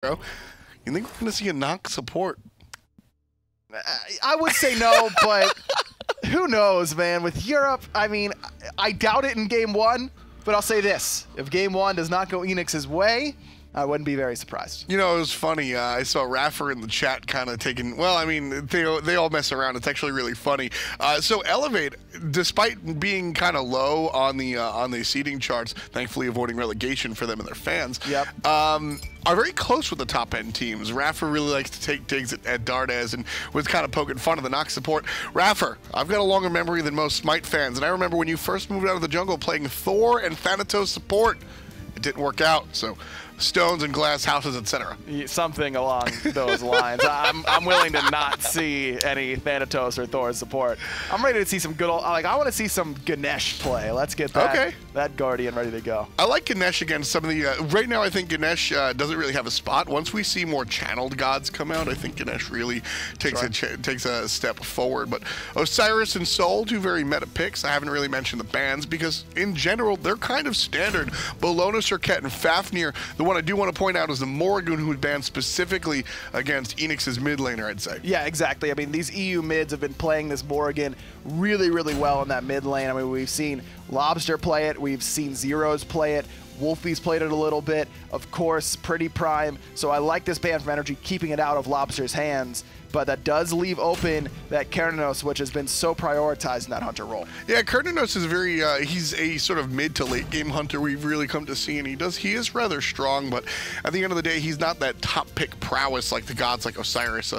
You think we're going to see a knock support? I would say no, but who knows, man? With Europe, I mean, I doubt it in Game 1, but I'll say this. If Game 1 does not go Eanix's way, I wouldn't be very surprised. You know, it was funny. I saw Raffer in the chat kind of taking, well, I mean, they all mess around. It's actually really funny. So Elevate, despite being kind of low on the seeding charts, thankfully avoiding relegation for them and their fans, are very close with the top end teams. Raffer really likes to take digs at Dardes and was kind of poking fun of the knock support. Raffer, I've got a longer memory than most SMITE fans, and I remember when you first moved out of the jungle playing Thor and Thanatos support. It didn't work out, so stones and glass houses, etc. Something along those lines. I'm willing to not see any Thanatos or Thor support. I'm ready to see some good old, like, I want to see some Ganesh play. Let's get that Guardian ready to go. I like Ganesh against some of the, right now I think Ganesh doesn't really have a spot. Once we see more channeled gods come out, I think Ganesh really takes a step forward. But Osiris and Sol, two very meta picks. I haven't really mentioned the bans because in general, they're kind of standard. Bologna, Serket, and Fafnir, the one I do want to point out is the Morrigan, who was banned specifically against Eanix's mid laner, I'd say. Yeah, exactly. I mean, these EU mids have been playing this Morrigan really, really well in that mid lane. I mean, we've seen Lobster play it. We've seen Zeros play it. Wolfie's played it a little bit. Of course, Pretty Prime. So I like this ban from NRG keeping it out of Lobster's hands. But that does leave open that Kerninos, which has been so prioritized in that hunter role. Yeah, Kerninos is very, he's a sort of mid to late game hunter we've really come to see, and he is rather strong, but at the end of the day, he's not that top pick prowess like the gods like Osiris.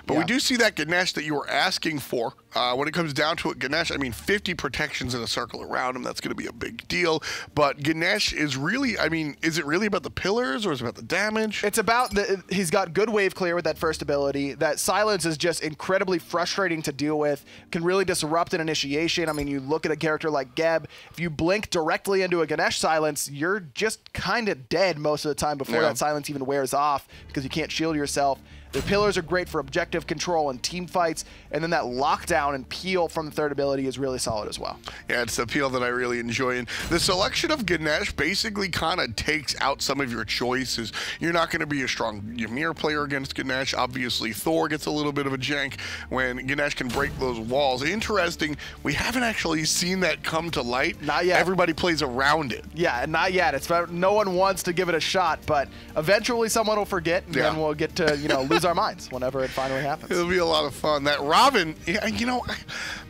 But we do see that Ganesh that you were asking for. When it comes down to it, Ganesh, I mean, 50 protections in a circle around him, that's going to be a big deal. But Ganesh is really, I mean, is it really about the pillars or is it about the damage? It's about, he's got good wave clear with that first ability. That silence is just incredibly frustrating to deal with, can really disrupt an initiation. I mean, you look at a character like Geb, if you blink directly into a Ganesh silence, you're just kind of dead most of the time before that silence even wears off because you can't shield yourself. The pillars are great for objective control and team fights, and then that lockdown and peel from the third ability is really solid as well. Yeah, it's the peel that I really enjoy. And the selection of Ganesh basically kind of takes out some of your choices. You're not going to be a strong Ymir player against Ganesh. Obviously, Thor gets a little bit of a jank when Ganesh can break those walls. Interesting, we haven't actually seen that come to light. Not yet. Everybody plays around it. Yeah, not yet. It's about, no one wants to give it a shot, but eventually someone will forget, and then we'll get to, you know, lose our minds whenever it finally happens. It'll be a lot of fun. That Robin, you know,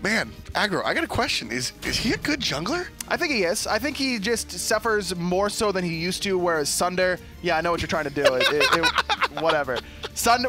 man, Aggro, I got a question. Is he a good jungler? I think he is. I think he just suffers more so than he used to, whereas Sunder, yeah, I know what you're trying to do. Whatever.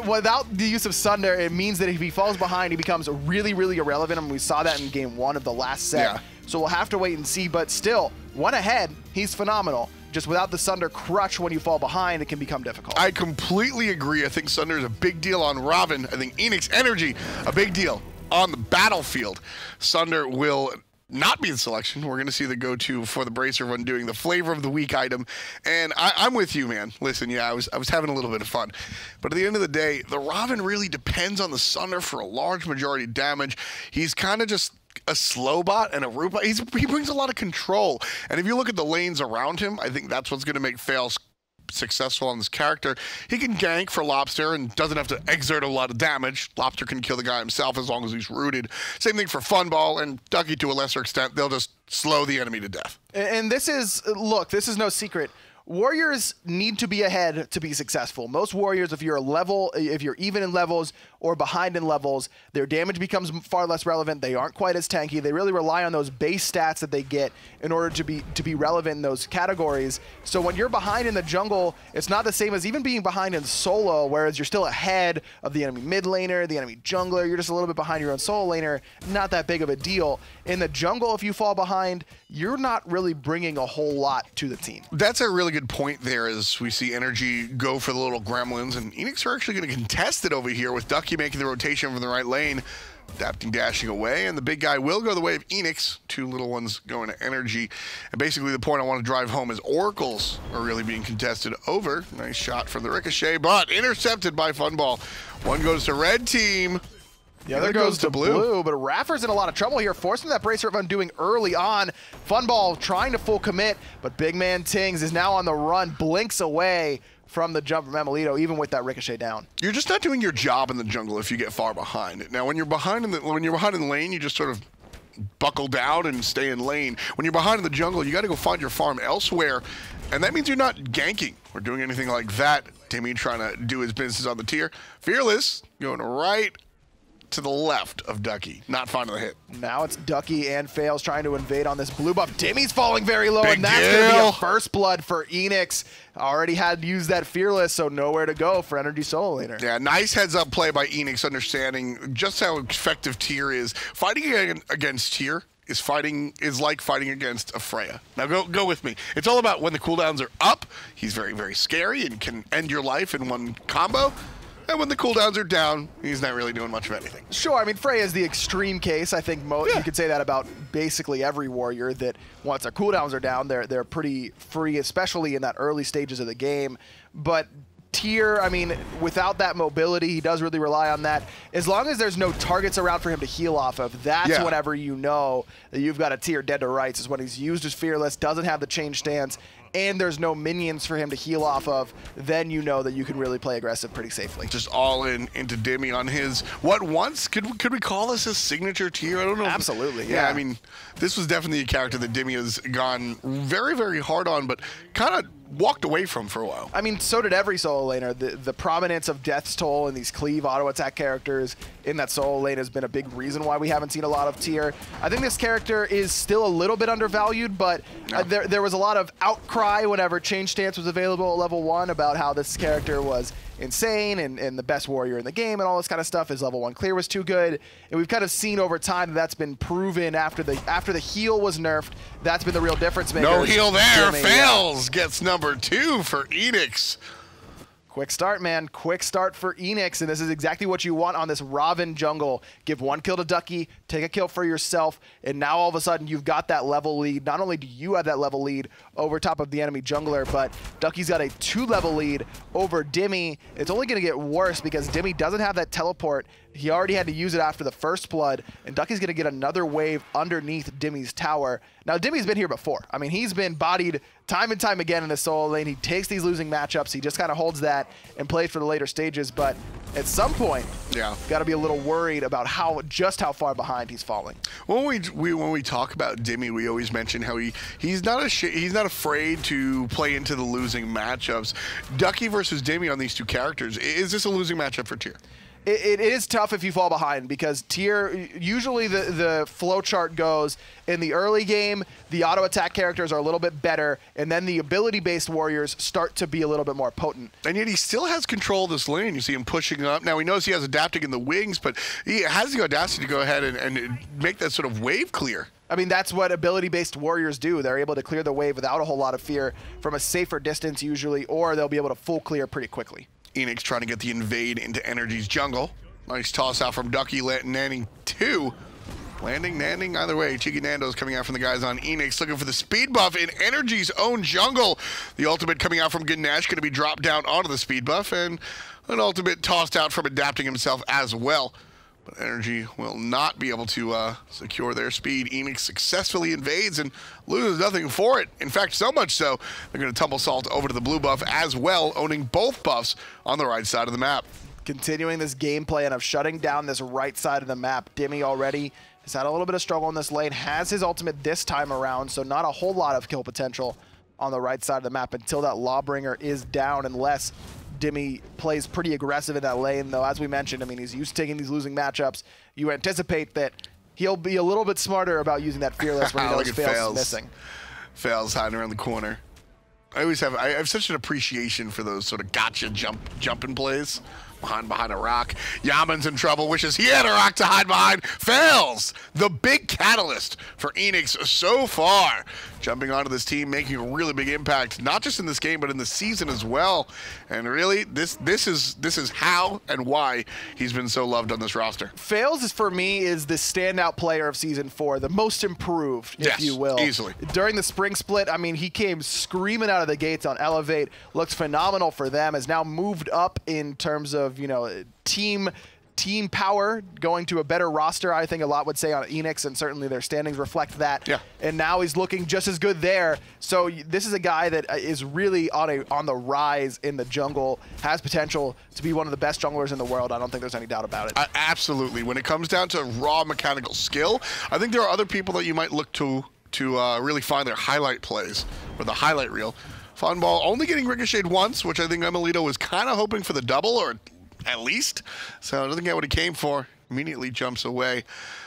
Without the use of Sunder, it means that if he falls behind, he becomes really, really irrelevant, and we saw that in Game 1 of the last set. Yeah. So we'll have to wait and see, but still, one ahead, he's phenomenal. Just without the Sunder crutch when you fall behind, it can become difficult. I completely agree. I think Sunder is a big deal on Robin. I think Eanix Energy, a big deal on the battlefield. Sunder will not be in selection. We're going to see the go-to for the Bracer run doing the flavor of the week item. And I'm with you, man. Listen, yeah, I was having a little bit of fun. But at the end of the day, the Robin really depends on the Sunder for a large majority of damage. He's kind of just a slow bot and a root bot. He brings a lot of control. And if you look at the lanes around him, I think that's what's going to make Fails successful on this character. He can gank for Lobster and doesn't have to exert a lot of damage. Lobster can kill the guy himself as long as he's rooted. Same thing for Funball and Ducky to a lesser extent. They'll just slow the enemy to death. And this is, look, this is no secret. Warriors need to be ahead to be successful. Most warriors, if you're even in levels or behind in levels, their damage becomes far less relevant. They aren't quite as tanky. They really rely on those base stats that they get in order to be relevant in those categories. So when you're behind in the jungle, it's not the same as even being behind in solo, whereas you're still ahead of the enemy mid laner, the enemy jungler. You're just a little bit behind your own solo laner. Not that big of a deal. In the jungle, if you fall behind, you're not really bringing a whole lot to the team. That's a really good point there as we see NRG go for the little gremlins, and Eanix are actually going to contest it over here with Ducky making the rotation from the right lane, adapting, dashing away, and the big guy will go the way of Eanix. Two little ones going to NRG. And basically the point I want to drive home is Oracles are really being contested over. Nice shot from the Ricochet, but intercepted by Funball. One goes to red team. The other goes to blue, but Raffer's in a lot of trouble here, forcing that Bracer of Undoing early on. Funball trying to full commit, but big man Tings is now on the run, blinks away from the jump from Emilito, even with that ricochet down. You're just not doing your job in the jungle if you get far behind. Now, when you're behind in the lane, you just sort of buckle down and stay in lane. When you're behind in the jungle, you got to go find your farm elsewhere, and that means you're not ganking or doing anything like that. Timmy trying to do his business on the tier. Fearless going right to the left of Ducky, not finding the hit. Now it's Ducky and Fails trying to invade on this blue buff. Dimmy's falling very low, Big and that's going to be deal. a first blood for Eanix. Already had used that Fearless, so nowhere to go for NRG solo laner. Yeah, nice heads-up play by Eanix, understanding just how effective Tier is. Fighting against Tier is like fighting against a Freya. Now go with me. It's all about when the cooldowns are up, he's very, very scary and can end your life in one combo. And when the cooldowns are down, he's not really doing much of anything. Sure, I mean, Freya is the extreme case. I think you could say that about basically every warrior, that once their cooldowns are down, they're pretty free, especially in that early stages of the game. But Tier, I mean, without that mobility, he does really rely on that. As long as there's no targets around for him to heal off of, that's whenever you know that you've got a Tier dead to rights, is when he's used his Fearless, doesn't have the change stance, and there's no minions for him to heal off of, then you know that you can really play aggressive pretty safely. Just all into Dimmy on his, what once, could we call this his signature Tier? I don't know. Absolutely, yeah. I mean, this was definitely a character that Dimmy has gone very, very hard on, but kind of walked away from for a while. I mean, so did every solo laner. The prominence of Death's Toll and these cleave auto attack characters in that solo lane has been a big reason why we haven't seen a lot of Tier. I think this character is still a little bit undervalued, but there was a lot of outcry whenever change stance was available at level 1 about how this character was insane and the best warrior in the game and all this kind of stuff. His level 1 clear was too good, and we've kind of seen over time that's been proven after the heal was nerfed. That's been the real difference maker. No heal there. Fails. Gets number 2 for Eanix. Quick start, man. Quick start for Eanix, and this is exactly what you want on this Robin jungle. Give 1 kill to Ducky, take a kill for yourself, and now all of a sudden you've got that level lead. Not only do you have that level lead over top of the enemy jungler, but Ducky's got a 2-level lead over Dimmy. It's only going to get worse because Dimmy doesn't have that teleport. He already had to use it after the first blood, and Ducky's going to get another wave underneath Dimmy's tower. Now, Dimmy's been here before. I mean, he's been bodied time and time again in the solo lane. He takes these losing matchups. He just kind of holds that and plays for the later stages, but at some point, got to be a little worried about just how far behind he's falling. When we talk about Dimmy, we always mention how he's not afraid to play into the losing matchups. Ducky versus Dimmy on these two characters, is this a losing matchup for Tier? It is tough if you fall behind because Tier, usually the flow chart goes in the early game, the auto attack characters are a little bit better, and then the ability-based warriors start to be a little bit more potent. And yet he still has control of this lane. You see him pushing up. Now he knows he has adapting in the wings, but he has the audacity to go ahead and make that sort of wave clear. I mean, that's what ability-based warriors do. They're able to clear the wave without a whole lot of fear from a safer distance usually, or they'll be able to full clear pretty quickly. Eanix trying to get the invade into NRG's jungle. Nice toss out from Ducky, landing 2. Landing, either way. Cheeky Nando's coming out from the guys on Eanix, looking for the speed buff in NRG's own jungle. The ultimate coming out from Ganesh, going to be dropped down onto the speed buff, and an ultimate tossed out from adapting himself as well. But NRG will not be able to secure their speed. Eanix successfully invades and loses nothing for it. In fact, so much so, they're going to tumble Salt over to the blue buff as well, owning both buffs on the right side of the map. Continuing this game plan of shutting down this right side of the map. Dimmy already has had a little bit of struggle in this lane, has his ultimate this time around, so not a whole lot of kill potential on the right side of the map until that Lawbringer is down, unless Dimmy plays pretty aggressive in that lane, though, as we mentioned, I mean, he's used to taking these losing matchups. You anticipate that he'll be a little bit smarter about using that Fearless when he knows Fails is missing. Fails hiding around the corner. I have such an appreciation for those sort of gotcha jumping plays. Behind a rock. Yaman's in trouble, wishes he had a rock to hide behind. Fails! The big catalyst for Eanix so far. Jumping onto this team, making a really big impact, not just in this game, but in the season as well. And really, this is how and why he's been so loved on this roster. Fails, for me, is the standout player of Season 4, the most improved, if you will. Easily. During the spring split, I mean, he came screaming out of the gates on Elevate, looks phenomenal for them, has now moved up in terms of, you know, team team power, going to a better roster, I think a lot would say on Eanix, and certainly their standings reflect that. Yeah. And now he's looking just as good there. So this is a guy that is really on the rise in the jungle, has potential to be one of the best junglers in the world. I don't think there's any doubt about it. Absolutely. When it comes down to raw mechanical skill, I think there are other people that you might look to really find their highlight plays or the highlight reel. Funball only getting ricocheted once, which I think Emilito was kind of hoping for the double or at least. So I don't think that's what he came for. Immediately jumps away.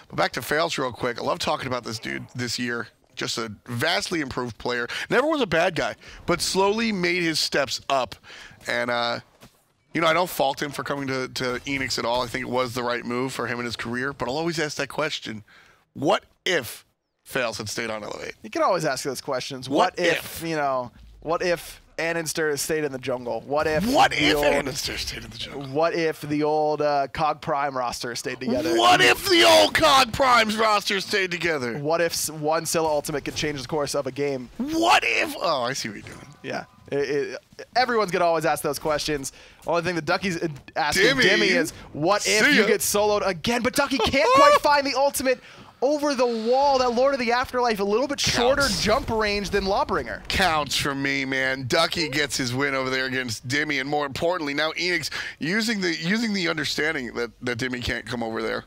But back to Fails real quick. I love talking about this dude this year. Just a vastly improved player. Never was a bad guy, but slowly made his steps up. And, you know, I don't fault him for coming to Eanix at all. I think it was the right move for him in his career. But I'll always ask that question. What if Fails had stayed on Elevate? You can always ask those questions. What if, you know, what if Annenster stayed in the jungle? What if Annenster stayed in the jungle? What if the old COG Prime roster stayed together? What if the old COG Prime's roster stayed together? What if one Scylla ultimate could change the course of a game? What if... Oh, I see what you're doing. Yeah. Everyone's going to always ask those questions. Only thing that Ducky's asking Dimmy is, what if you get soloed again? But Ducky can't quite find the ultimate over the wall. That Lord of the Afterlife, a little bit shorter jump range than Lawbringer. Counts for me, man. Ducky gets his win over there against Dimmy, and more importantly, now Eanix using the understanding that Dimmy can't come over there.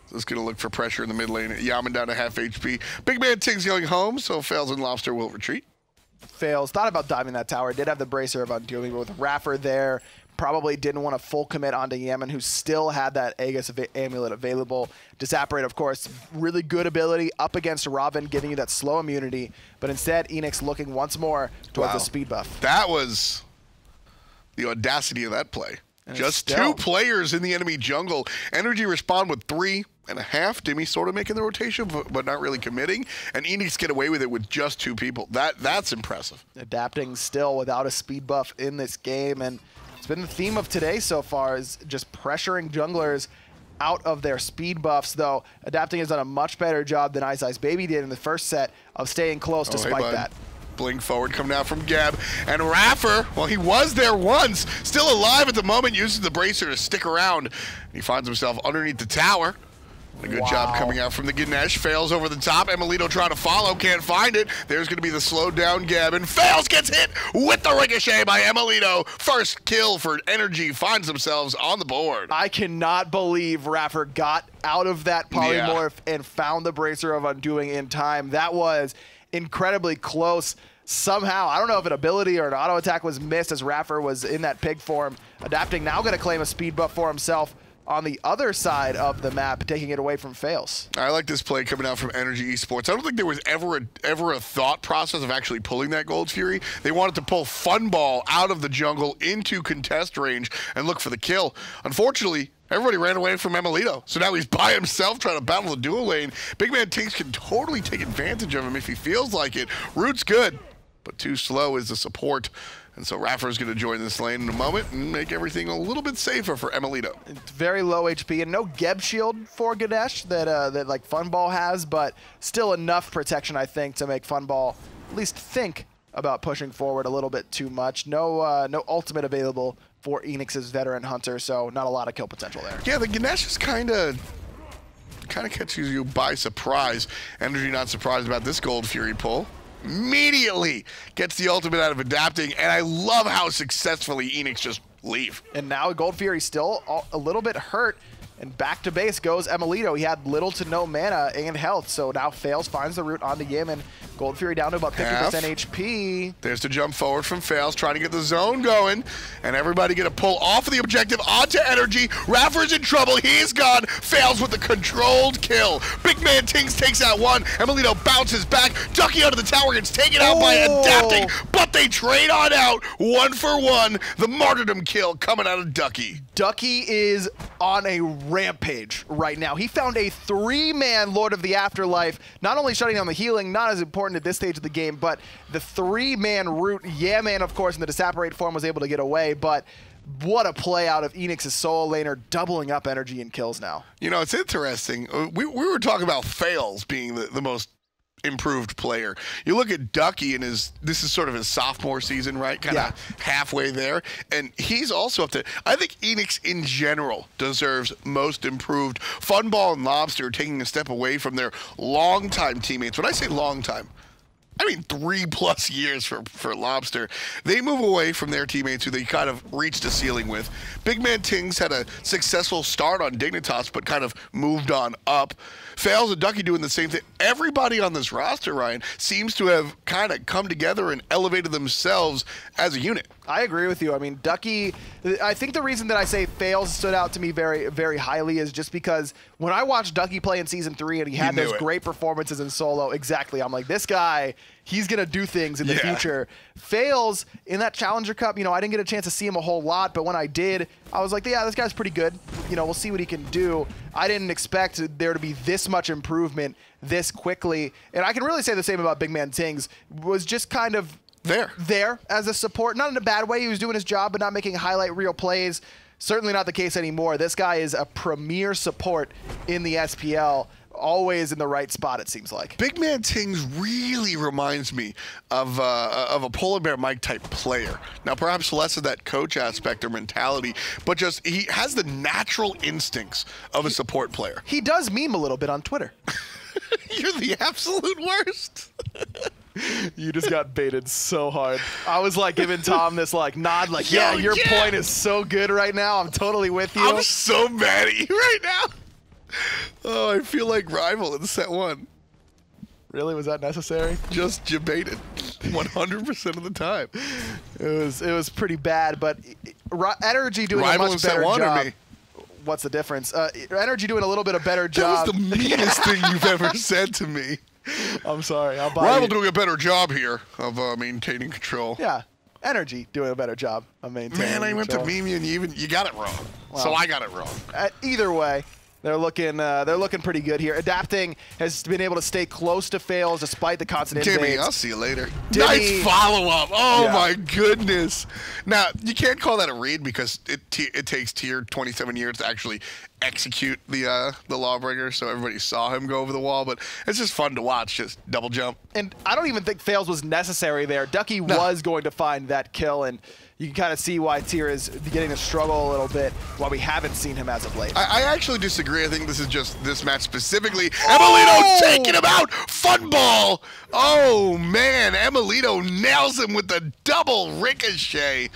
So it's going to look for pressure in the mid lane. Yaman down to half HP. Big man Tig's going home, so Fails and Lobster will retreat. Fails. Thought about diving that tower. Did have the bracer of undoing, but with Raffer there, probably didn't want to full commit onto Yaman, who still had that Aegis amulet available. Disapparate, of course, really good ability up against Robin, giving you that slow immunity. But instead, Eanix looking once more towards the speed buff. That was the audacity of that play. And just two players in the enemy jungle. NRG respond with 3.5. Dimmy sort of making the rotation, but not really committing. And Eanix get away with it with just 2 people. That's impressive. Adapting still without a speed buff in this game. And it's been the theme of today so far, is just pressuring junglers out of their speed buffs, though Adapting has done a much better job than Ice Ice Baby did in the first set of staying close despite that. Blink forward, coming out from Gab. And Raffer, well, he was there once, still alive at the moment, uses the bracer to stick around. He finds himself underneath the tower. A good job coming out from the Ganesh. Fails over the top. Emilito trying to follow. Can't find it. There's going to be the slowed down Gab. And Fails gets hit with the ricochet by Emilito. First kill for NRG. Finds themselves on the board. I cannot believe Raffer got out of that polymorph and found the bracer of undoing in time. That was incredibly close. Somehow, I don't know if an ability or an auto attack was missed as Raffer was in that pig form. Adapting now going to claim a speed buff for himself on the other side of the map, taking it away from Fails. I like this play coming out from NRG Esports. I don't think there was ever a thought process of actually pulling that Gold Fury. They wanted to pull Funball out of the jungle into contest range and look for the kill. Unfortunately, everybody ran away from Emilito, so now he's by himself trying to battle the dual lane. Big man Tinks can totally take advantage of him if he feels like it. Root's good, but too slow is the support. And so Raffer's going to join this lane in a moment and make everything a little bit safer for Emilito. It's very low HP and no Geb shield for Ganesh that like Funball has, but still enough protection, I think, to make Funball at least think about pushing forward a little bit too much. No ultimate available for Eanix's veteran hunter, so not a lot of kill potential there. Yeah, the Ganesh is kind of catches you by surprise. NRG not surprised about this Gold Fury pull. Immediately gets the ultimate out of Adapting, and I love how successfully Eanix just leave. And now Gold Fury still a little bit hurt, and back to base goes Emilito. He had little to no mana and health, so now Fails, finds the route onto Yaman. Gold Fury down to about 50% HP. There's the jump forward from Fails, trying to get the zone going, and everybody get a pull off of the objective onto NRG. Raffer's in trouble, he's gone. Fails with the controlled kill. Big man Tings takes out one. Emilito bounces back. Ducky out of the tower gets taken out by Adapting, but they trade on out 1 for 1. The martyrdom kill coming out of Ducky. Ducky is on a rampage right now. He found a 3-man Lord of the Afterlife, not only shutting down the healing, not as important at this stage of the game, but the 3-man route. Yaman, of course, in the Disapparate form was able to get away, but what a play out of Eanix's solo laner, doubling up energy and kills now. You know, it's interesting. We were talking about Fails being the most improved player. You look at Ducky and this is sort of his sophomore season, right? Kind of halfway there. And he's also up to, I think Eanix in general deserves most improved. Funball and Lobster taking a step away from their longtime teammates. When I say long time, I mean 3+ years for Lobster. They move away from their teammates who they kind of reached a ceiling with. Big Man Tings had a successful start on Dignitas, but kind of moved on up. Fails and Ducky doing the same thing. Everybody on this roster, Ryan, seems to have kind of come together and elevated themselves as a unit. I agree with you. I mean, Ducky, I think the reason that I say Fails stood out to me very, very highly is just because when I watched Ducky play in Season 3 and he had those great performances in solo, exactly, I'm like, this guy, he's going to do things in the future. Fails, in that Challenger Cup, you know, I didn't get a chance to see him a whole lot, but when I did, I was like, yeah, this guy's pretty good. You know, we'll see what he can do. I didn't expect there to be this much improvement this quickly. And I can really say the same about Big Man Tings. Was just kind of there as a support. Not in a bad way. He was doing his job, but not making highlight reel plays. Certainly not the case anymore. This guy is a premier support in the SPL. Always in the right spot, it seems like. Big Man Tings really reminds me of a Polar Bear Mike type player. Now, perhaps less of that coach aspect or mentality, but just he has the natural instincts of a support player. He does meme a little bit on Twitter. You're the absolute worst. You just got baited so hard. I was like giving Tom this like nod, like, yeah, your point is so good right now. I'm totally with you. I'm so mad at you right now. Oh, I feel like rival in set 1. Really? Was that necessary? Just debated 100% of the time. It was pretty bad, but NRG doing rival a much in set better 1 job. Or me? What's the difference? NRG doing a little bit of better job. That was the meanest thing you've ever said to me. I'm sorry. I'll buy Rival doing a better job here of maintaining control. Yeah. NRG doing a better job of maintaining control. Man, I went to meme you and you got it wrong. Well, so I got it wrong. Either way, they're looking pretty good here. Adapting has been able to stay close to Fails despite the constant invades. Timmy, I'll see you later. Nice follow-up. Oh, my goodness. Now, you can't call that a read because it takes tier 27 years to actually execute the Lawbreaker, so everybody saw him go over the wall, but it's just fun to watch, just double jump. And I don't even think Fails was necessary there. Ducky was going to find that kill, and you can kind of see why Tier is beginning to struggle a little bit, why we haven't seen him as of late. I actually disagree. I think this is just this match specifically. Emilito taking him out. Funball. Oh, man. Emilito nails him with the double ricochet.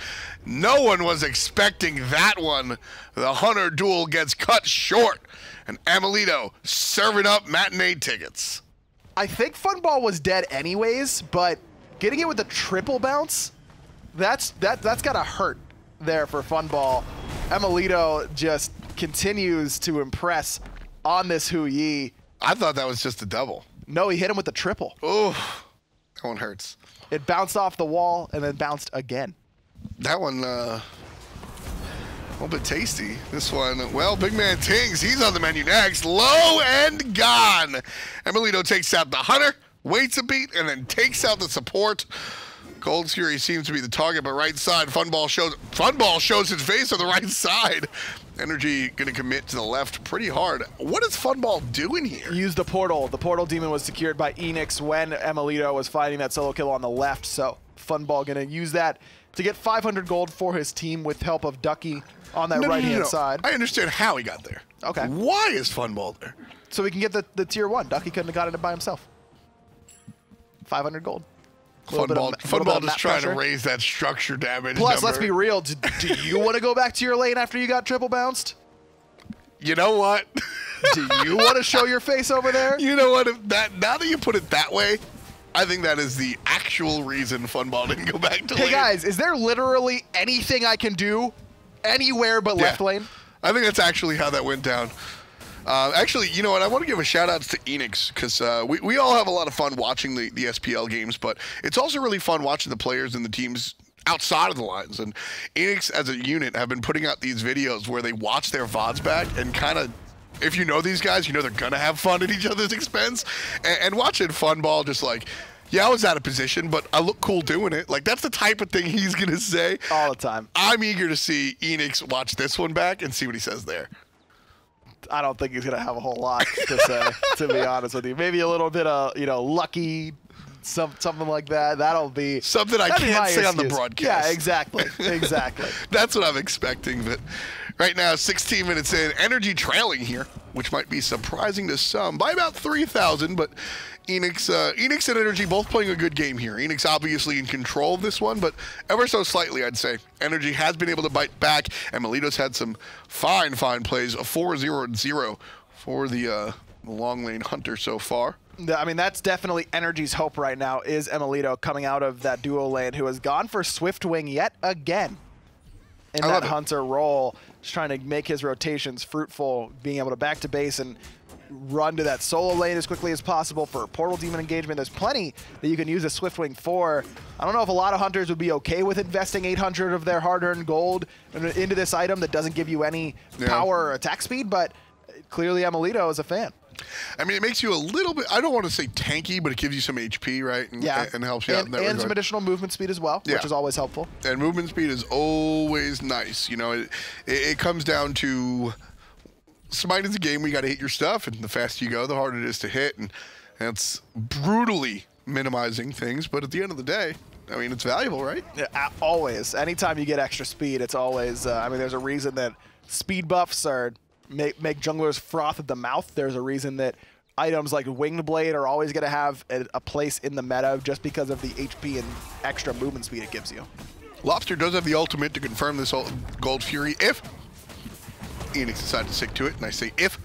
No one was expecting that one. The Hunter duel gets cut short, and Emilito serving up matinee tickets. I think Funball was dead anyways, but getting it with a triple bounce, that's gotta hurt there for Funball. Emilito just continues to impress on this Hu Yi. I thought that was just a double. No, he hit him with the triple. Oh, that one hurts. It bounced off the wall and then bounced again. That one, a little bit tasty. This one, well, Big Man Tings, he's on the menu next. Low and gone. Emilito takes out the Hunter, waits a beat, and then takes out the support. Gold Fury seems to be the target, but right side, Funball shows his face on the right side. NRG going to commit to the left pretty hard. What is Funball doing here? Use the portal. The portal demon was secured by Eanix when Emilito was fighting that solo kill on the left, so Funball going to use that to get 500 gold for his team with help of Ducky on that right-hand side. I understand how he got there. Okay. Why is Funball there? So we can get the tier 1. Ducky couldn't have gotten it by himself. 500 gold. Funball just trying to raise that structure damage Plus, number. let's be real. Do you want to go back to your lane after you got triple bounced? You know what? Do you want to show your face over there? You know what? Now that you put it that way, I think that is the actual reason Funball didn't go back to lane. Hey guys, is there literally anything I can do anywhere but left lane? I think that's actually how that went down. Actually, you know what? I want to give a shout-out to Eanix because we all have a lot of fun watching the SPL games, but it's also really fun watching the players and the teams outside of the lines. And Eanix, as a unit, have been putting out these videos where they watch their VODs back and kind of, if you know these guys, you know they're going to have fun at each other's expense. And watching Funball just like, yeah, I was out of position, but I look cool doing it. Like, that's the type of thing he's going to say. All the time. I'm eager to see Eanix watch this one back and see what he says there. I don't think he's going to have a whole lot to say, to be honest with you. Maybe a little bit of, lucky, something like that. That'll be something I can't say on the broadcast. Yeah, exactly. Exactly. That's what I'm expecting. But right now, 16 minutes in, NRG trailing here, which might be surprising to some by about 3,000. But Eanix and NRG both playing a good game here. Eanix obviously in control of this one, but ever so slightly, I'd say. NRG has been able to bite back, and Melito's had some fine plays, a 4-0-0 for the long lane hunter so far. I mean, that's definitely NRG's hope right now is Emelito coming out of that duo lane, who has gone for Swiftwing yet again in that hunter role, just trying to make his rotations fruitful, being able to back to base and run to that solo lane as quickly as possible for portal demon engagement. There's plenty that you can use a Swiftwing for. I don't know if a lot of hunters would be okay with investing 800 of their hard-earned gold into this item that doesn't give you any power or attack speed, but clearly Emelito is a fan. I mean, it makes you a little bit, I don't want to say tanky, but it gives you some HP, right? And, and helps you out in that regard. And some additional movement speed as well, which is always helpful. And movement speed is always nice. It comes down to SMITE is a game where you got to hit your stuff, and the faster you go, the harder it is to hit. And it's brutally minimizing things, but at the end of the day, I mean, it's valuable, right? Yeah, always. Anytime you get extra speed, it's always, I mean, there's a reason that speed buffs are make junglers froth at the mouth. There's a reason that items like Winged Blade are always going to have a place in the meta just because of the HP and extra movement speed it gives you. Lobster does have the ultimate to confirm this Gold Fury if Eanix decide to stick to it, and I say if,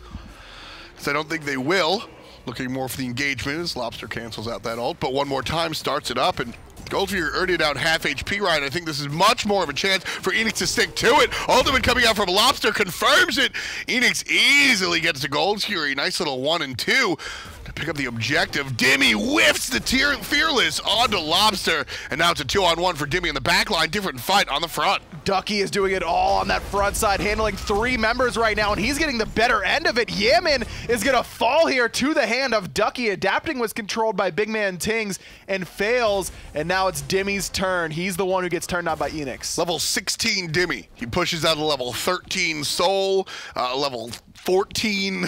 because I don't think they will. Looking more for the engagement as Lobster cancels out that ult, but one more time starts it up, and Gold Fury already down half HP right. I think this is much more of a chance for Eanix to stick to it. Ultimate coming out from Lobster confirms it. Eanix easily gets to Gold Fury. Nice little 1 and 2 to pick up the objective. Dimmy whiffs the Fearless onto Lobster, and now it's a 2-on-1 for Dimmy in the back line. Different fight on the front. Ducky is doing it all on that front side, handling 3 members right now, and he's getting the better end of it. Yamin is going to fall here to the hand of Ducky. Adapting was controlled by Big Man Tings and fails, and now it's Dimmy's turn. He's the one who gets turned on by Eanix. Level 16 Dimmy. He pushes out a level 13 Soul, level 14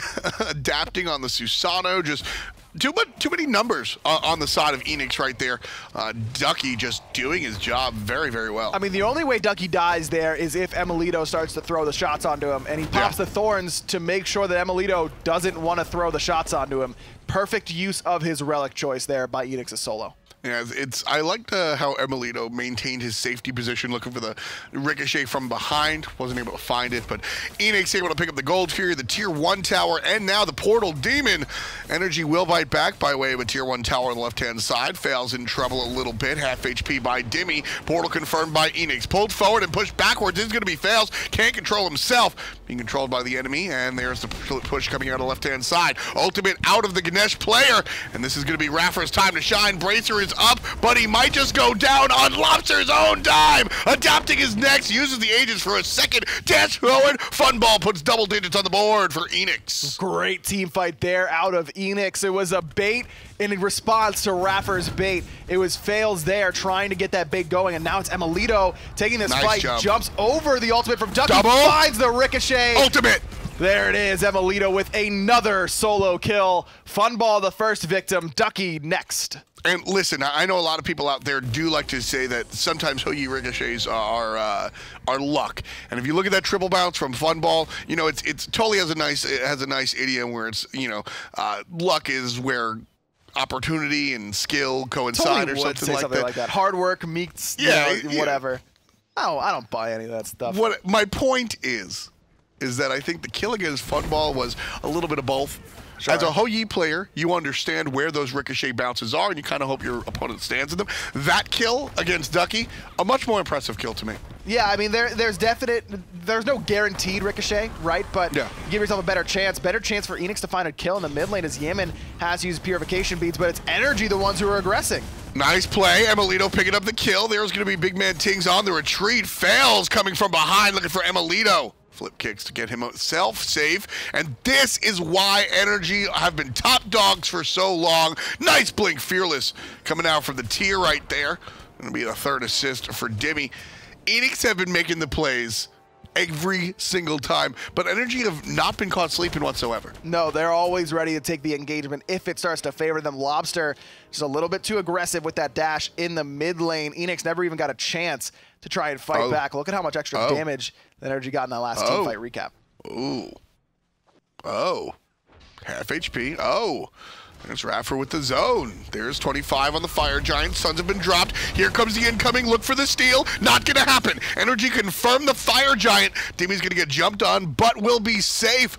adapting on the Susano. Just too many numbers on the side of Eanix right there. Ducky just doing his job very, very well. I mean, the only way Ducky dies there is if Emelito starts to throw the shots onto him, and he pops the Thorns to make sure that Emelito doesn't want to throw the shots onto him. Perfect use of his relic choice there by Eanix's solo. Yeah, I liked how Emelito maintained his safety position, looking for the ricochet from behind. Wasn't able to find it, but Eanix able to pick up the Gold Fury, the Tier 1 tower, and now the Portal Demon. NRG will bite back by way of a Tier 1 tower on the left-hand side. Fails in trouble a little bit. Half HP by Dimmy. Portal confirmed by Eanix. Pulled forward and pushed backwards. This is going to be fails. Can't control himself. Being controlled by the enemy, and there's the push coming out of the left-hand side. Ultimate out of the Ganesh player, and this is going to be Raffer's time to shine. Bracer is up, but he might just go down on Lobster's own dime. Adapting his next, uses the Aegis for a second. Dash forward, Funball puts double digits on the board for Eanix. Great team fight there out of Eanix. It was a bait in response to Raffer's bait. It was fails there trying to get that bait going, and now it's Emelito taking this fight, jumps over the ultimate from Ducky, finds the ricochet. Ultimate! There it is, Emelito with another solo kill. Funball the first victim, Ducky next. And listen, I know a lot of people out there do like to say that sometimes Houyi ricochets are luck. And if you look at that triple bounce from Funball, you know, it's totally has a nice idiom where it's, you know, luck is where opportunity and skill coincide, or something like that. Hard work meets, whatever. I don't buy any of that stuff. What my point is that I think the kill against Funball was a little bit of both. Sure. As a Houyi player, you understand where those ricochet bounces are, and you kind of hope your opponent stands in them. That kill against Ducky, a much more impressive kill to me. Yeah, I mean, there's no guaranteed ricochet, right? But give yourself a better chance for Eanix to find a kill in the mid lane as Yamin has used purification beads, but it's NRG the ones who are aggressing. Nice play, Emelito picking up the kill. There's going to be Big Man Tings on the retreat. Fails coming from behind, looking for Emelito. Flip kicks to get him self-save, and this is why NRG have been top dogs for so long. Nice blink, Fearless, coming out from the tier right there. Gonna be the third assist for Dimmy. Eanix have been making the plays every single time, but NRG have not been caught sleeping whatsoever. No, they're always ready to take the engagement if it starts to favor them. Lobster just a little bit too aggressive with that dash in the mid lane. Eanix never even got a chance to try and fight back. Look at how much extra damage that NRG got in that last team fight recap. Ooh. Oh. Half HP. Oh. There's Raffer with the zone. There's 25 on the Fire Giant. Suns have been dropped. Here comes the incoming. Look for the steal. Not going to happen. NRG confirmed the Fire Giant. Dimmy's going to get jumped on, but will be safe.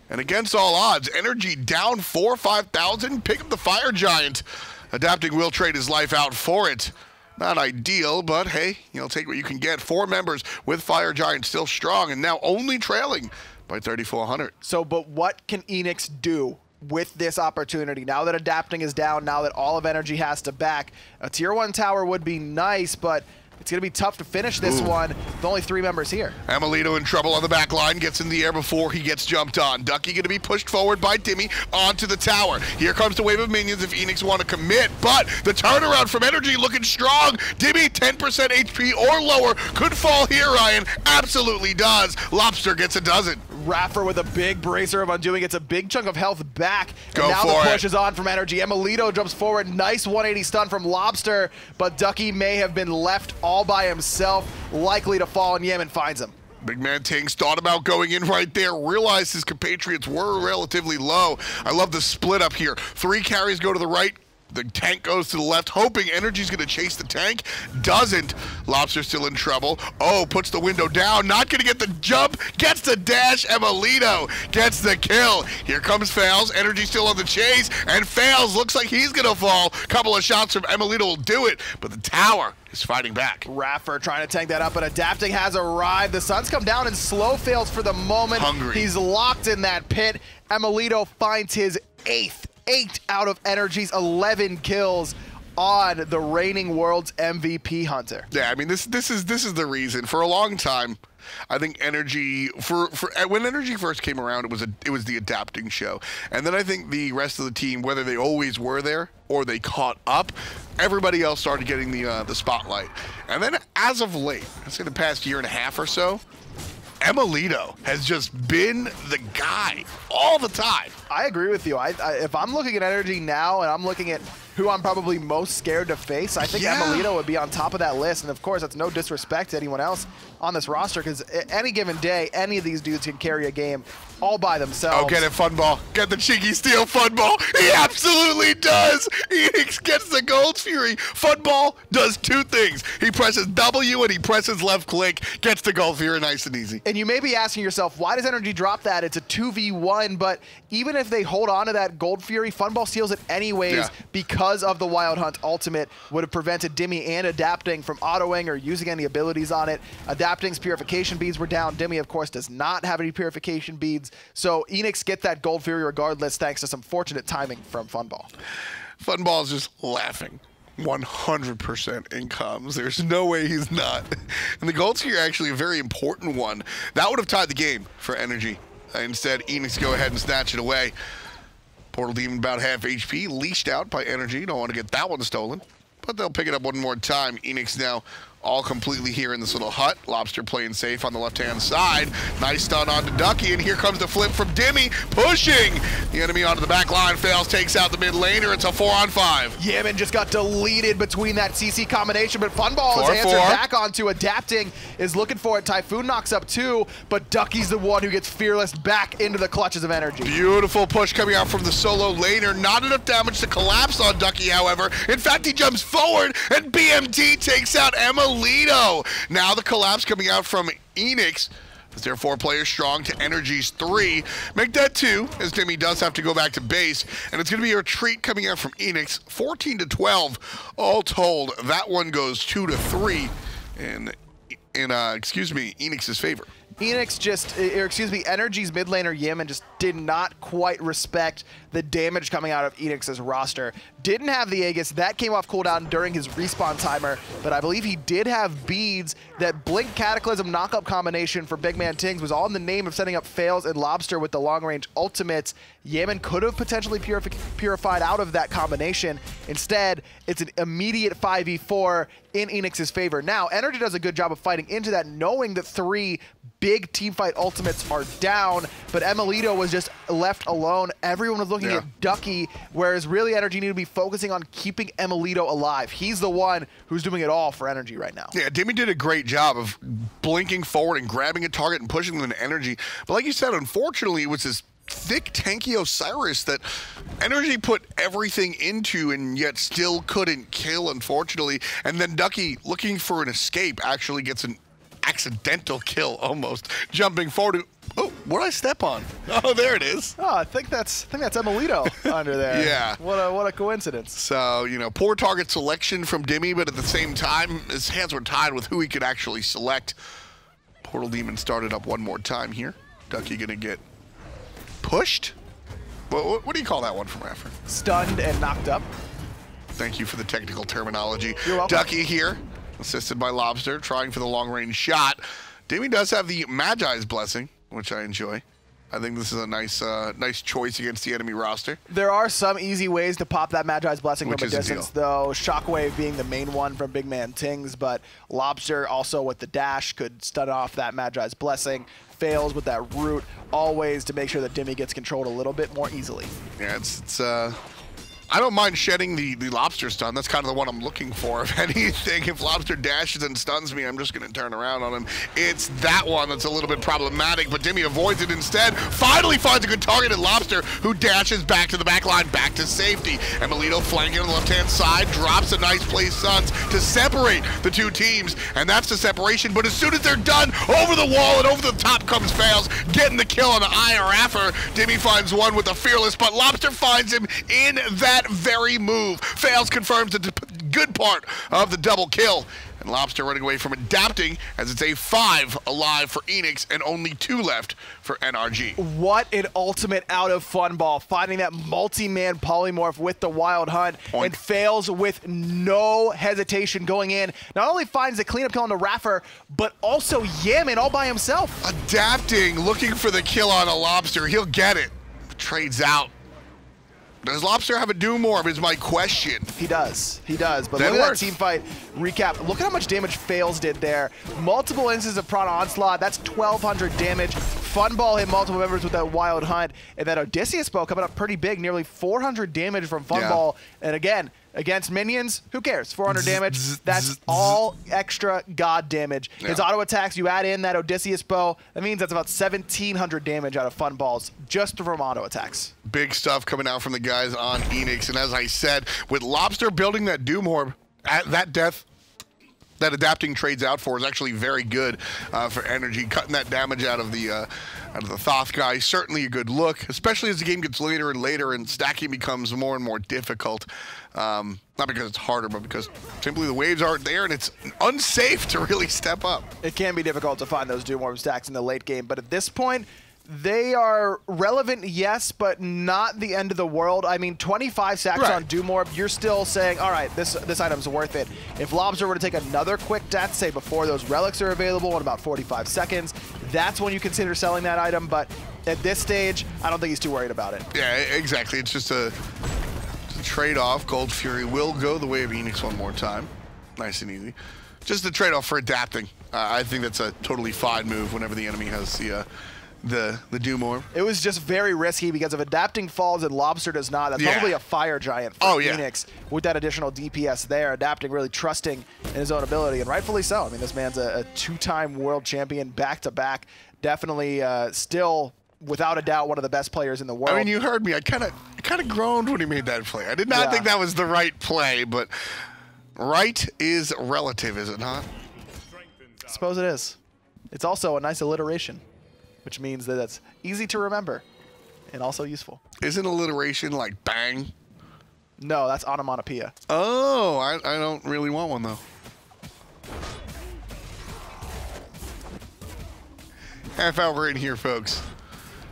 And against all odds, NRG down 4,000 or 5,000. Pick up the Fire Giant. Adapting will trade his life out for it. Not ideal, but hey, you'll take what you can get. 4 members with Fire Giant still strong and now only trailing by 3,400. So, but what can Eanix do with this opportunity? Now that Adapting is down, now that all of NRG has to back, a tier 1 tower would be nice, but it's going to be tough to finish this one with only 3 members here. Amelito in trouble on the back line, gets in the air before he gets jumped on. Ducky going to be pushed forward by Dimmy onto the tower. Here comes the wave of minions if Eanix want to commit, but the turnaround from NRG looking strong. Dimmy, 10% HP or lower, could fall here, Ryan. Absolutely does. Lobster gets a dozen. Raffer with a big bracer of undoing. It's a big chunk of health back. Go and now for the push is on from NRG. Amelito jumps forward. Nice 180 stun from Lobster, but Ducky may have been left all by himself, likely to fall, and Yemen finds him. Big man Tings thought about going in right there, realized his compatriots were relatively low. I love the split up here. 3 carries go to the right. The tank goes to the left, hoping NRG's gonna chase the tank. Doesn't. Lobster still in trouble. Oh, puts the window down. Not gonna get the jump. Gets the dash. Amelito gets the kill. Here comes Fails. NRG still on the chase. And Fails looks like he's gonna fall. Couple of shots from Amelito will do it. But the tower is fighting back. Raffer trying to tank that up, but Adapting has arrived. The Suns come down and slow fails for the moment. Hungry. He's locked in that pit. Amelito finds his 8th 8 out of NRG's 11 kills on the reigning world's MVP Hunter. Yeah, I mean this is the reason. For a long time, I think NRG when NRG first came around, it was the Adapting show, and then I think the rest of the team, whether they always were there or they caught up, everybody else started getting the spotlight. And then as of late, I'd say the past year and a half or so, Amelito has just been the guy all the time. I agree with you. If I'm looking at NRG now and I'm looking at who I'm probably most scared to face, I think Amelito would be on top of that list. And of course, that's no disrespect to anyone else on this roster, because any given day, any of these dudes can carry a game all by themselves. Oh, get it, Funball. Get the cheeky steal, Funball. He absolutely does. Eanix gets the Gold Fury. Funball does 2 things. He presses W and he presses left click, gets the Gold Fury nice and easy. And you may be asking yourself, why does NRG drop that? It's a 2v1, but even if they hold on to that Gold Fury, Funball steals it anyways because of the Wild Hunt ultimate. Would have prevented Dimmy and Adapting from autoing or using any abilities on it. Adapting's purification beads were down. Dimmy, of course, does not have any purification beads. So Eanix get that Gold Fury regardless, thanks to some fortunate timing from Funball. Funball is just laughing. 100% in comms. There's no way he's not. And the Gold's here actually a very important one. That would have tied the game for NRG. Instead, Eanix go ahead and snatch it away. Portal Demon about half HP, leashed out by NRG. Don't want to get that one stolen, but they'll pick it up one more time. Eanix now all completely here in this little hut. Lobster playing safe on the left-hand side. Nice stun onto Ducky, and here comes the flip from Dimmy, pushing the enemy onto the back line. Fails, takes out the mid laner. It's a 4-on-5. Yemen just got deleted between that CC combination, but Funball is answered back onto. Adapting is looking for it. Typhoon knocks up 2, but Ducky's the one who gets Fearless back into the clutches of NRG. Beautiful push coming out from the solo laner. Not enough damage to collapse on Ducky, however. In fact, he jumps forward, and BMT takes out Amelito. Now the collapse coming out from Eanix, as they're 4 players strong to NRG's 3. Make that 2, as Dimmy does have to go back to base, and it's going to be a retreat coming out from Eanix, 14-12. All told, that one goes 2-3 in Eanix's favor. NRG's mid laner Yemen just did not quite respect the damage coming out of Eanix's roster. Didn't have the Aegis. That came off cooldown during his respawn timer, but I believe he did have beads. That Blink Cataclysm knockup combination for Big Man Tings was all in the name of setting up Fails and Lobster with the long-range ultimates. Yemen could have potentially purified out of that combination. Instead, it's an immediate 5v4 in Eanix's favor. Now, NRG does a good job of fighting into that, knowing that 3 big teamfight ultimates are down, but Emilito was just left alone. Everyone was looking at Ducky, whereas really NRG need to be focusing on keeping Emilito alive. He's the one who's doing it all for NRG right now. Yeah, Dimmy did a great job of blinking forward and grabbing a target and pushing them to NRG. But like you said, unfortunately, it was this thick, tanky Osiris that NRG put everything into and yet still couldn't kill, unfortunately. And then Ducky, looking for an escape, actually gets an accidental kill almost, jumping forward. Oh, what did I step on? Oh, there it is. Oh, I think that's Emilito under there. Yeah. What a coincidence. So, you know, poor target selection from Dimmy, but at the same time, his hands were tied with who he could actually select. Portal Demon started up one more time here. Ducky gonna get pushed? What do you call that one from Raffer? Stunned and knocked up. Thank you for the technical terminology. You're welcome. Ducky here, assisted by Lobster, trying for the long-range shot. Dimmy does have the Magi's Blessing, which I enjoy. I think this is a nice choice against the enemy roster. There are some easy ways to pop that Magi's Blessing Which from a is a distance, though. Shockwave being the main one from Big Man Tings, but Lobster also with the dash could stun off that Magi's Blessing. Fails with that root, always to make sure that Dimmy gets controlled a little bit more easily. Yeah, it's I don't mind shedding the Lobster stun. That's kind of the one I'm looking for. If anything, if Lobster dashes and stuns me, I'm just going to turn around on him. It's that one that's a little bit problematic, but Dimmy avoids it instead. Finally finds a good target in Lobster, who dashes back to the back line, back to safety. Emilito flanking on the left-hand side, drops a nice play Suns to separate the two teams, and that's the separation. But as soon as they're done, over the wall and over the top comes Fails, getting the kill on the IRFer. Dimmy finds one with the Fearless, but Lobster finds him in that very move. Fails confirms the good part of the double kill. And Lobster running away from adapting as it's a 5 alive for Eanix and only 2 left for NRG. What an ultimate out of fun ball, finding that multi-man polymorph with the Wild Hunt. Point. And Fails with no hesitation going in. Not only finds the cleanup kill on the Raffer, but also Yamin all by himself. Adapting, looking for the kill on a Lobster. He'll get it. Trades out. Does Lobster have a Doom Orb is my question. He does. He does. But That look at that works. team fight recap. Look at how much damage Fails did there. Multiple instances of Prana Onslaught. That's 1,200 damage. Funball hit multiple members with that Wild Hunt. And that Odysseus bow coming up pretty big. Nearly 400 damage from Funball. Yeah. And again, against minions, who cares? 400 damage. That's all extra god damage. Yeah. His auto attacks, you add in that Odysseus bow, that means that's about 1,700 damage out of Funballs just from auto attacks. Big stuff coming out from the guys on Eanix. And as I said, with Lobster building that Doom Orb at that death, that adapting trades out for is actually very good for NRG. Cutting that damage out of the Thoth guy, certainly a good look, especially as the game gets later and later and stacking becomes more and more difficult. Not because it's harder, but because simply the waves aren't there and it's unsafe to really step up. It can be difficult to find those Doom Orb stacks in the late game, but at this point, they are relevant, yes, but not the end of the world. I mean, 25 stacks on Doom Orb, you're still saying, all right, this item's worth it. If Lobster were to take another quick death, say before those relics are available in about 45 seconds, that's when you consider selling that item, but at this stage, I don't think he's too worried about it. Yeah, exactly. It's just a trade-off. Gold Fury will go the way of Eanix one more time. Nice and easy. Just a trade-off for adapting. I think that's a totally fine move whenever the enemy has the Doom Orb. It was just very risky because if adapting falls and Lobster does not, that's probably a fire giant for Eanix with that additional DPS there. Adapting really trusting in his own ability, and rightfully so. I mean, this man's a 2-time world champion back-to-back. Definitely still, without a doubt, one of the best players in the world. I mean, you heard me. I kind of groaned when he made that play. I did not think that was the right play, but right is relative, is it not? I suppose it is. It's also a nice alliteration, which means that it's easy to remember and also useful. Isn't alliteration like bang? No, that's onomatopoeia. Oh, I don't really want one, though. Half hour in here, folks.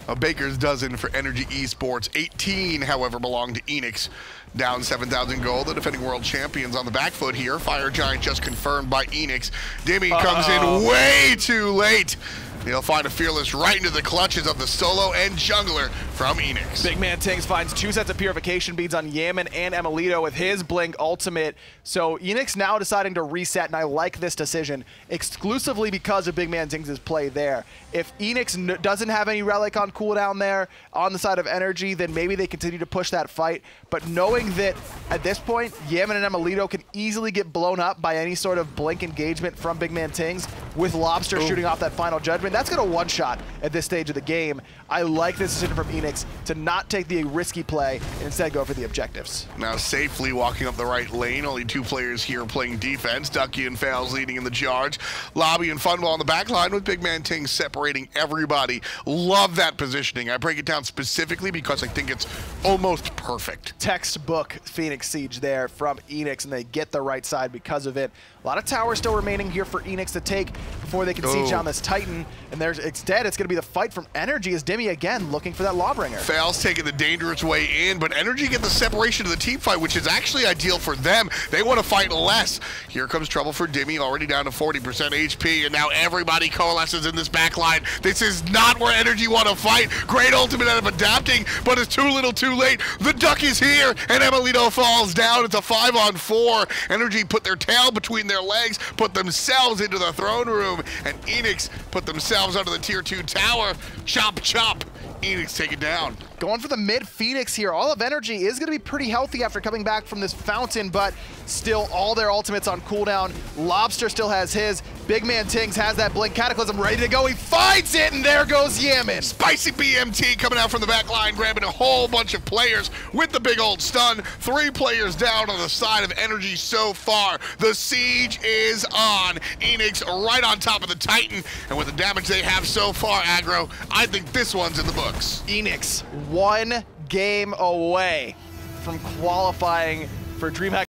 A baker's dozen for NRG Esports. 18, however, belong to Eanix. Down 7,000 gold. The defending world champions on the back foot here. Fire Giant just confirmed by Eanix. Dimmy comes in way too late. He'll find a Fearless right into the clutches of the solo and jungler from Eanix. Big Man Tings finds 2 sets of purification beads on Yaman and Emilito with his Blink ultimate. So Eanix now deciding to reset, and I like this decision exclusively because of Big Man Tings' play there. If Eanix doesn't have any Relic on cooldown there on the side of NRG, then maybe they continue to push that fight. But knowing that at this point, Yaman and Emilito can easily get blown up by any sort of Blink engagement from Big Man Tings with Lobster shooting off that final judgment, that's going to one-shot at this stage of the game. I like this decision from Eanix to not take the risky play and instead go for the objectives. Now safely walking up the right lane, only 2 players here playing defense. Ducky and Fails leading in the charge. Lobby and Funball on the back line with Big Man Ting separating everybody. Love that positioning. I break it down specifically because I think it's almost perfect. Textbook Phoenix Siege there from Eanix, and they get the right side because of it. A lot of towers still remaining here for Eanix to take before they can siege down this Titan. And instead, it's going to be the fight from NRG as Demi again looking for that Lawbringer. Fails taking the dangerous way in, but NRG get the separation to the team fight, which is actually ideal for them. They want to fight less. Here comes trouble for Demi, already down to 40% HP, and now everybody coalesces in this back line. This is not where NRG want to fight. Great ultimate out of adapting, but it's too little too late. The Duck is here, and Emilito falls down. It's a 5-on-4. NRG put their tail between their legs, put themselves into the throne room, and Eanix put themselves under the tier 2 tower. Chop, chop. Eanix take it down. Going for the mid Phoenix here. All of NRG is going to be pretty healthy after coming back from this fountain, but still all their ultimates on cooldown. Lobster still has his. Big Man Tings has that Blink Cataclysm ready to go. He finds it, and there goes Yaman. Spicy BMT coming out from the back line, grabbing a whole bunch of players with the big old stun. 3 players down on the side of NRG so far. The siege is on. Eanix right on top of the Titan, and with the damage they have so far, aggro, I think this one's in the books. Eanix 1 game away from qualifying for DreamHack